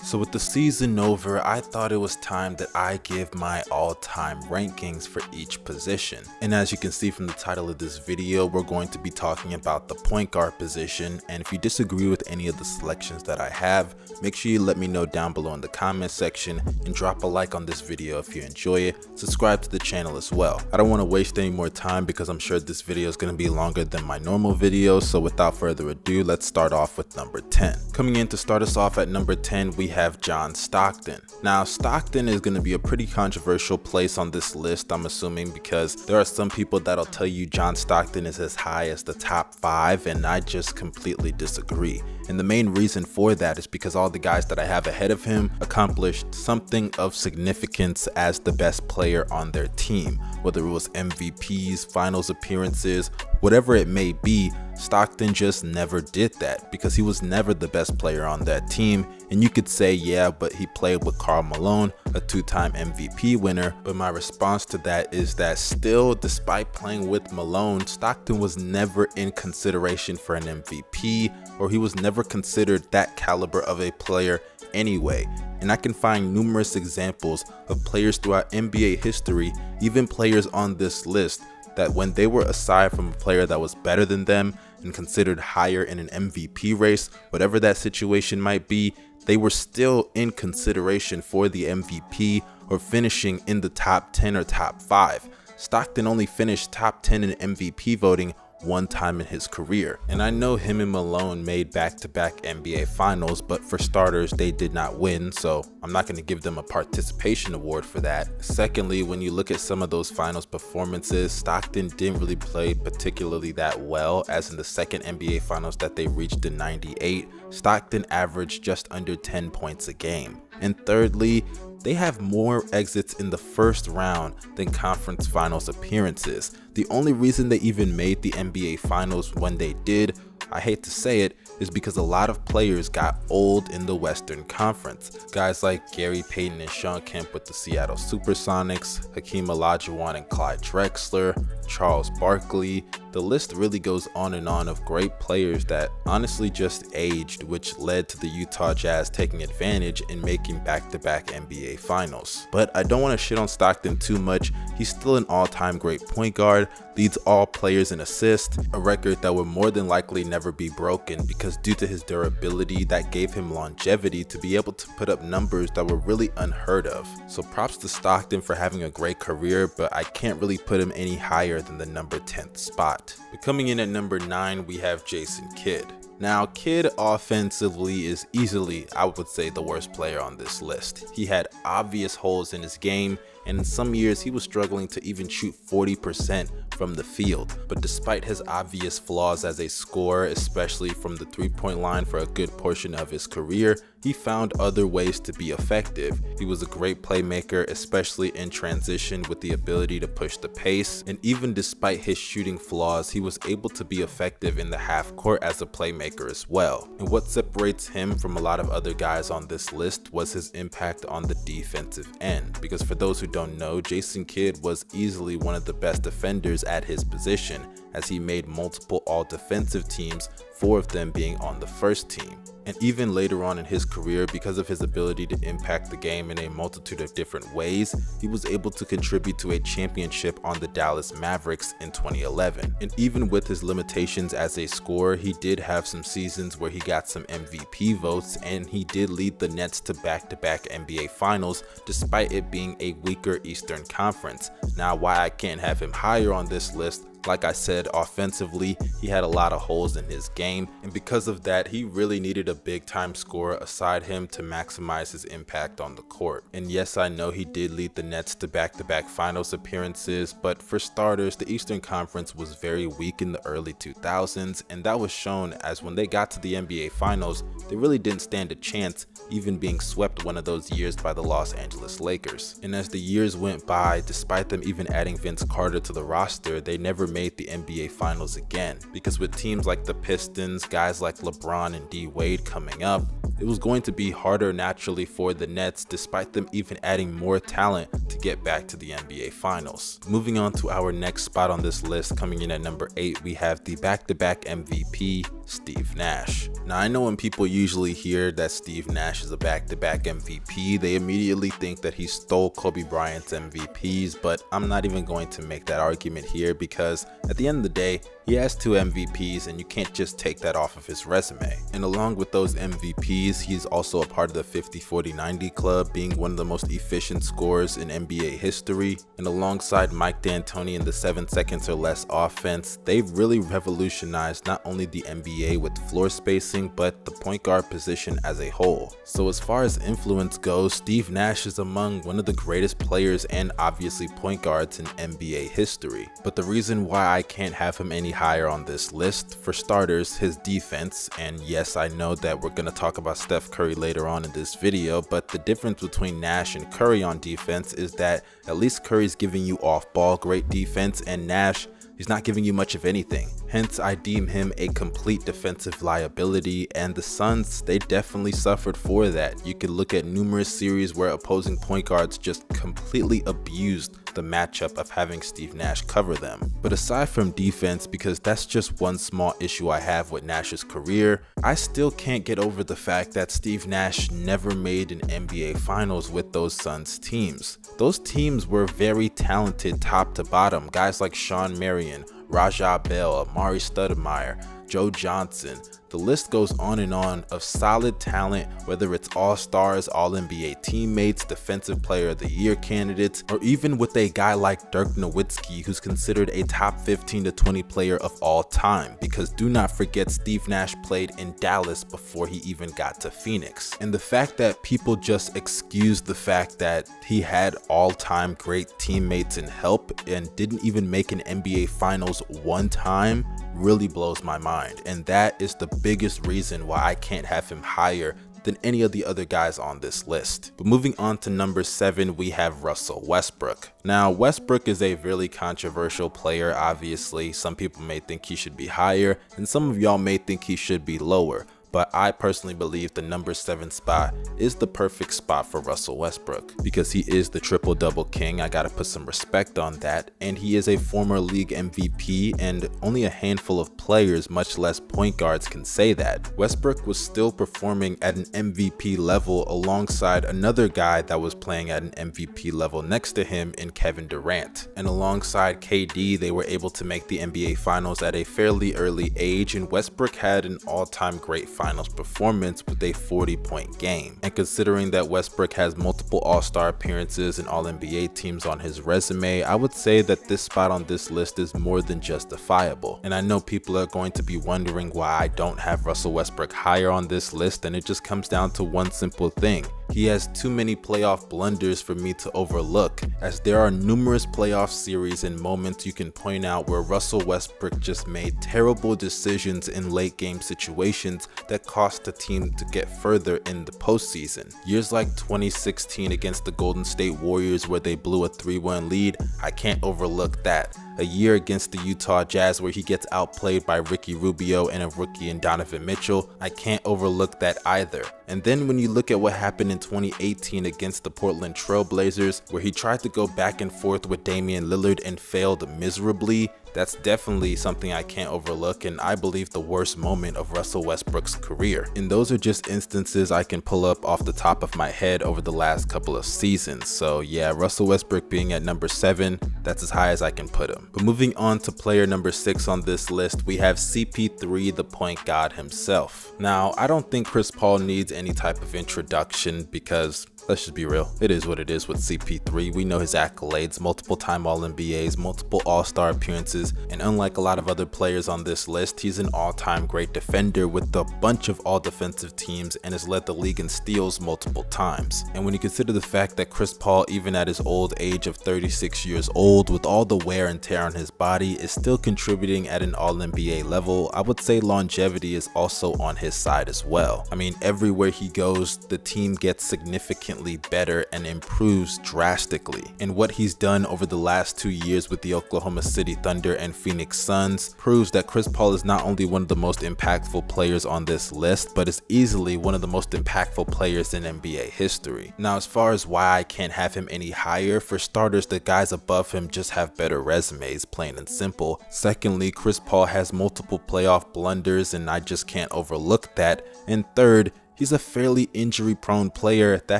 So with the season over, I thought it was time that I give my all-time rankings for each position. And as you can see from the title of this video, we're going to be talking about the point guard position. And if you disagree with any of the selections that I have, make sure you let me know down below in the comment section and drop a like on this video if you enjoy it. Subscribe to the channel as well. I don't want to waste any more time because I'm sure this video is going to be longer than my normal videos. So without further ado, let's start off with number 10. Coming in to start us off at number 10, we have John Stockton. Now, Stockton is going to be a pretty controversial place on this list, I'm assuming, because there are some people that'll tell you John Stockton is as high as the top 5, and I just completely disagree. And the main reason for that is because all the guys that I have ahead of him accomplished something of significance as the best player on their team, whether it was MVPs, finals appearances, whatever it may be. Stockton just never did that because he was never the best player on that team. And you could say, yeah, but he played with Karl Malone, a 2-time MVP winner. But my response to that is that still, despite playing with Malone, Stockton was never in consideration for an MVP, or he was never considered that caliber of a player anyway. And I can find numerous examples of players throughout NBA history, even players on this list, that when they were aside from a player that was better than them and considered higher in an MVP race, whatever that situation might be, they were still in consideration for the MVP or finishing in the top 10 or top 5. Stockton only finished top 10 in MVP voting one time in his career. And I know him and Malone made back-to-back NBA finals, but for starters, they did not win, so I'm not going to give them a participation award for that. Secondly, when you look at some of those finals performances, Stockton didn't really play particularly that well, as in the second NBA finals that they reached in '98, Stockton averaged just under 10 points a game. And thirdly, they have more exits in the first round than conference finals appearances. The only reason they even made the NBA finals when they did, I hate to say it, is because a lot of players got old in the Western Conference. Guys like Gary Payton and Shawn Kemp with the Seattle Supersonics, Hakeem Olajuwon and Clyde Drexler, Charles Barkley. The list really goes on and on of great players that honestly just aged, which led to the Utah Jazz taking advantage and making back-to-back NBA finals. But I don't want to shit on Stockton too much. He's still an all-time great point guard, leads all players in assists, a record that would more than likely never be broken because due to his durability, that gave him longevity to be able to put up numbers that were really unheard of. So props to Stockton for having a great career, but I can't really put him any higher than the number 10th spot. But coming in at number 9, we have Jason Kidd. Now, Kidd offensively is easily, I would say, the worst player on this list. He had obvious holes in his game, and in some years he was struggling to even shoot 40% from the field. But despite his obvious flaws as a scorer, especially from the three-point line for a good portion of his career, he found other ways to be effective. He was a great playmaker, especially in transition with the ability to push the pace. And even despite his shooting flaws, he was able to be effective in the half court as a playmaker as well. And what separates him from a lot of other guys on this list was his impact on the defensive end. Because for those who don't know, Jason Kidd was easily one of the best defenders at his position, as he made multiple all-defensive teams, 4 of them being on the first team. And even later on in his career, because of his ability to impact the game in a multitude of different ways, he was able to contribute to a championship on the Dallas Mavericks in 2011. And even with his limitations as a scorer, he did have some seasons where he got some MVP votes, and he did lead the Nets to back-to-back NBA finals despite it being a weaker Eastern Conference. Now, why I can't have him higher on this list, like I said, offensively, he had a lot of holes in his game, and because of that, he really needed a big-time scorer aside him to maximize his impact on the court. And yes, I know he did lead the Nets to back-to-back finals appearances, but for starters, the Eastern Conference was very weak in the early 2000s, and that was shown as when they got to the NBA finals, they really didn't stand a chance, even being swept one of those years by the Los Angeles Lakers. And as the years went by, despite them even adding Vince Carter to the roster, they never made the NBA finals again, because with teams like the Pistons, guys like LeBron and D Wade coming up, it was going to be harder naturally for the Nets, despite them even adding more talent to get back to the NBA finals. Moving on to our next spot on this list, coming in at number 8, we have the back-to-back MVP Steve Nash. Now, I know when people usually hear that Steve Nash is a back-to-back MVP, they immediately think that he stole Kobe Bryant's MVPs, but I'm not even going to make that argument here because at the end of the day, he has 2 MVPs and you can't just take that off of his resume. And along with those MVPs, he's also a part of the 50-40-90 club, being one of the most efficient scorers in NBA history. And alongside Mike D'Antoni in the 7 seconds or less offense, they've really revolutionized not only the NBA with floor spacing, but the point guard position as a whole. So as far as influence goes, Steve Nash is among one of the greatest players and obviously point guards in NBA history. But the reason why I can't have him any higher on this list, for starters, his defense. And yes, I know that we're going to talk about Steph Curry later on in this video, but the difference between Nash and Curry on defense is that at least Curry's giving you off-ball great defense, and Nash, he's not giving you much of anything. Hence, I deem him a complete defensive liability, and the Suns, they definitely suffered for that. You could look at numerous series where opposing point guards just completely abused the matchup of having Steve Nash cover them. But aside from defense, because that's just one small issue I have with Nash's career, I still can't get over the fact that Steve Nash never made an NBA Finals with those Suns teams. Those teams were very talented top to bottom. Guys like Shawn Marion, Raja Bell, Amari Stoudemire, Joe Johnson. The list goes on and on of solid talent, whether it's all-stars, all-NBA teammates, defensive player of the year candidates, or even with a guy like Dirk Nowitzki, who's considered a top 15 to 20 player of all time, because do not forget Steve Nash played in Dallas before he even got to Phoenix. And the fact that people just excuse the fact that he had all-time great teammates and help and didn't even make an NBA Finals one time really blows my mind, and that is the biggest reason why I can't have him higher than any of the other guys on this list. But moving on to number 7, we have Russell Westbrook. Now, Westbrook is a really controversial player, obviously. Some people may think he should be higher, and some of y'all may think he should be lower. But I personally believe the number 7 spot is the perfect spot for Russell Westbrook because he is the triple-double king. I gotta put some respect on that, and he is a former league MVP, and only a handful of players, much less point guards, can say that. Westbrook was still performing at an MVP level alongside another guy that was playing at an MVP level next to him in Kevin Durant, and alongside KD, they were able to make the NBA Finals at a fairly early age, and Westbrook had an all-time great Finals performance with a 40-point game. And considering that Westbrook has multiple All-Star appearances and All-NBA teams on his resume, I would say that this spot on this list is more than justifiable. And I know people are going to be wondering why I don't have Russell Westbrook higher on this list, and it just comes down to one simple thing. He has too many playoff blunders for me to overlook, as there are numerous playoff series and moments you can point out where Russell Westbrook just made terrible decisions in late game situations that cost the team to get further in the postseason. Years like 2016 against the Golden State Warriors where they blew a 3-1 lead, I can't overlook that. A year against the Utah Jazz where he gets outplayed by Ricky Rubio and a rookie in Donovan Mitchell, I can't overlook that either. And then when you look at what happened in 2018 against the Portland Trail Blazers, where he tried to go back and forth with Damian Lillard and failed miserably, that's definitely something I can't overlook, and I believe the worst moment of Russell Westbrook's career. And those are just instances I can pull up off the top of my head over the last couple of seasons. So yeah, Russell Westbrook being at number 7, that's as high as I can put him. But moving on to player number 6 on this list, we have CP3, the point guard himself. Now, I don't think Chris Paul needs any type of introduction because let's just be real, it is what it is with CP3. We know his accolades, multiple time All-NBAs, multiple All-Star appearances, and unlike a lot of other players on this list, he's an all-time great defender with a bunch of all-defensive teams and has led the league in steals multiple times. And when you consider the fact that Chris Paul, even at his old age of 36 years old, with all the wear and tear on his body, is still contributing at an All-NBA level, I would say longevity is also on his side as well. I mean, everywhere he goes, the team gets significantly significantly better and improves drastically. And what he's done over the last 2 years with the Oklahoma City Thunder and Phoenix Suns proves that Chris Paul is not only one of the most impactful players on this list, but is easily one of the most impactful players in NBA history. Now, as far as why I can't have him any higher, for starters, the guys above him just have better resumes, plain and simple. Secondly, Chris Paul has multiple playoff blunders and I just can't overlook that. And third, he's a fairly injury-prone player that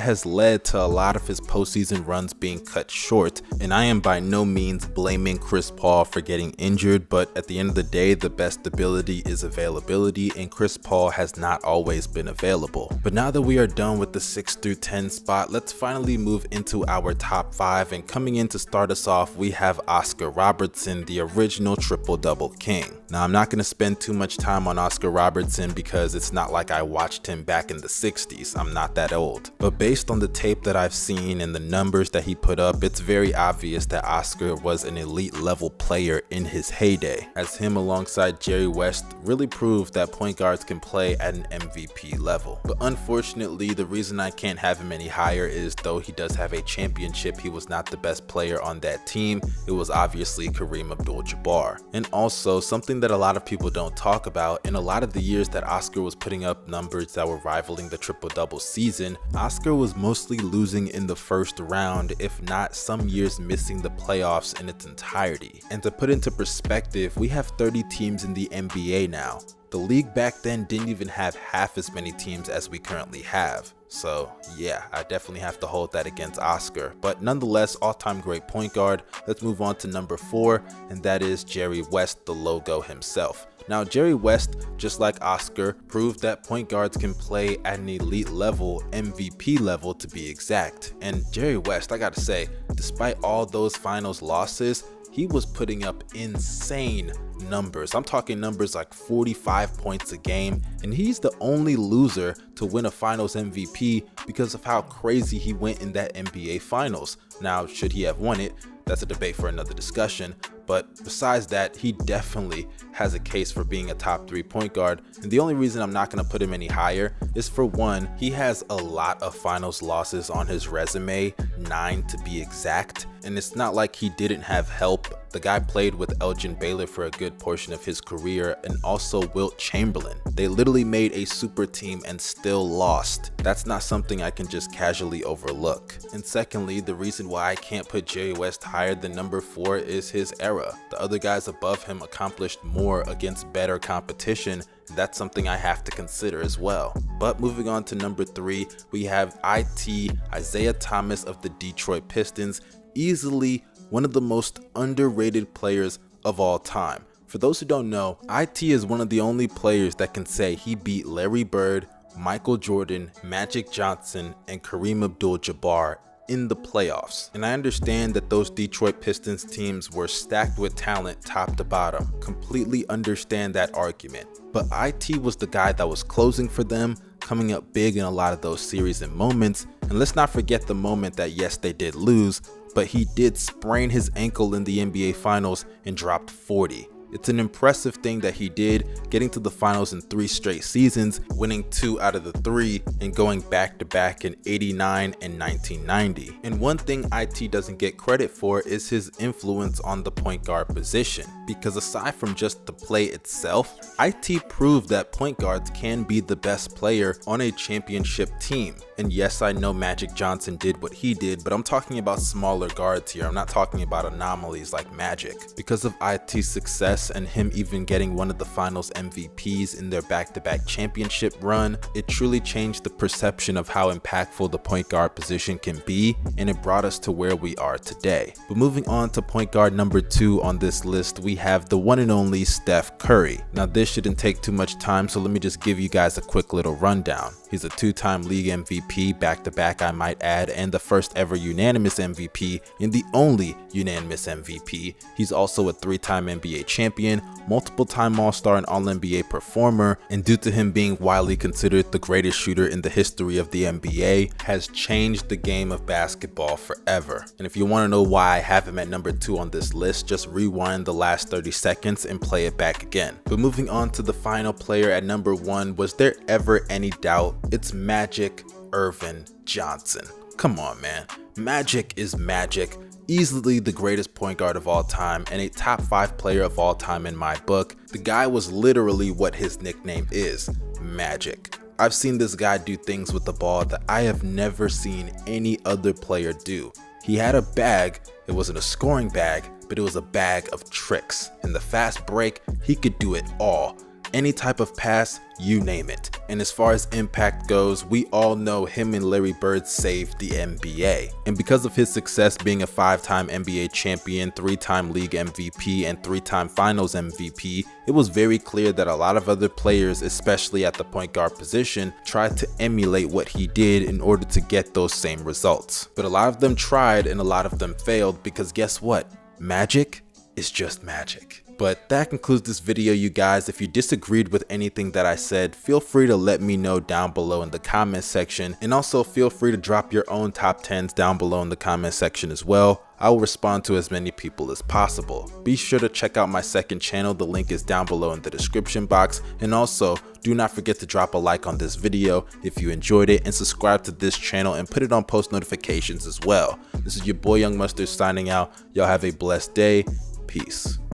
has led to a lot of his postseason runs being cut short, and I am by no means blaming Chris Paul for getting injured, but at the end of the day, the best ability is availability, and Chris Paul has not always been available. But now that we are done with the 6 through 10 spot, let's finally move into our top 5, and coming in to start us off, we have Oscar Robertson, the original triple-double king. Now, I'm not going to spend too much time on Oscar Robertson because it's not like I watched him back in the 60s. I'm not that old. But based on the tape that I've seen and the numbers that he put up, it's very obvious that Oscar was an elite level player in his heyday, as him alongside Jerry West really proved that point guards can play at an MVP level. But unfortunately, the reason I can't have him any higher is, though he does have a championship, he was not the best player on that team. It was obviously Kareem Abdul-Jabbar. And also, something that a lot of people don't talk about, in a lot of the years that Oscar was putting up numbers that were rivaling the triple-double season, Oscar was mostly losing in the first round, if not some years missing the playoffs in its entirety. And to put into perspective, we have 30 teams in the NBA now. The league back then didn't even have half as many teams as we currently have. So yeah, I definitely have to hold that against Oscar. But nonetheless, all-time great point guard. Let's move on to number 4, and that is Jerry West, the logo himself. Now, Jerry West, just like Oscar, proved that point guards can play at an elite level, MVP level to be exact. And Jerry West, I gotta say, despite all those finals losses, he was putting up insane numbers. I'm talking numbers like 45 points a game, and he's the only loser to win a finals MVP because of how crazy he went in that NBA finals. Now, should he have won it? That's a debate for another discussion. But besides that, he definitely has a case for being a top 3 point guard. And the only reason I'm not going to put him any higher is, for one, he has a lot of finals losses on his resume, 9 to be exact. And it's not like he didn't have help. The guy played with Elgin Baylor for a good portion of his career, and also Wilt Chamberlain. They literally made a super team and still lost. That's not something I can just casually overlook. And secondly, the reason why I can't put Jerry West higher than number 4 is his era. The other guys above him accomplished more against better competition. That's something I have to consider as well. But moving on to number 3, we have Isaiah Thomas of the Detroit Pistons, easily one of the most underrated players of all time. For those who don't know, IT is one of the only players that can say he beat Larry Bird, Michael Jordan, Magic Johnson, and Kareem Abdul-Jabbar in the playoffs. And I understand that those Detroit Pistons teams were stacked with talent top to bottom. Completely understand that argument. But IT was the guy that was closing for them, coming up big in a lot of those series and moments. And let's not forget the moment that, yes, they did lose, but he did sprain his ankle in the NBA Finals and dropped 40. It's an impressive thing that he did, getting to the finals in 3 straight seasons, winning 2 out of the 3, and going back to back in '89 and 1990. And one thing IT doesn't get credit for is his influence on the point guard position, because aside from just the play itself, IT proved that point guards can be the best player on a championship team. And yes, I know Magic Johnson did what he did, but I'm talking about smaller guards here. I'm not talking about anomalies like Magic. Because of IT's success and him even getting one of the finals MVPs in their back-to-back championship run, it truly changed the perception of how impactful the point guard position can be, and it brought us to where we are today. But moving on to point guard number 2 on this list, we have the one and only Steph Curry. Now, this shouldn't take too much time, so let me just give you guys a quick little rundown. He's a 2-time league MVP, back-to-back I might add, and the first ever unanimous MVP and the only unanimous MVP. He's also a 3-time NBA champion, multiple-time All-Star and All-NBA performer, and due to him being widely considered the greatest shooter in the history of the NBA, has changed the game of basketball forever. And if you want to know why I have him at number 2 on this list, just rewind the last 30 seconds and play it back again. But moving on to the final player at number 1, was there ever any doubt? It's Magic Earvin Johnson. Come on, man. Magic is Magic. Easily the greatest point guard of all time and a top 5 player of all time in my book. The guy was literally what his nickname is, Magic. I've seen this guy do things with the ball that I have never seen any other player do. He had a bag. It wasn't a scoring bag, but it was a bag of tricks. In the fast break, he could do it all. Any type of pass, you name it. And as far as impact goes, we all know him and Larry Bird saved the NBA. And because of his success being a 5-time NBA champion, 3-time league MVP, and 3-time finals MVP, it was very clear that a lot of other players, especially at the point guard position, tried to emulate what he did in order to get those same results. But a lot of them tried and a lot of them failed because guess what? Magic is just magic. But that concludes this video, you guys. If you disagreed with anything that I said, feel free to let me know down below in the comment section, and also feel free to drop your own top 10s down below in the comment section as well. I will respond to as many people as possible. Be sure to check out my second channel, the link is down below in the description box, and also do not forget to drop a like on this video if you enjoyed it, and subscribe to this channel and put it on post notifications as well. This is your boy Young Mustard signing out. Y'all have a blessed day. Peace.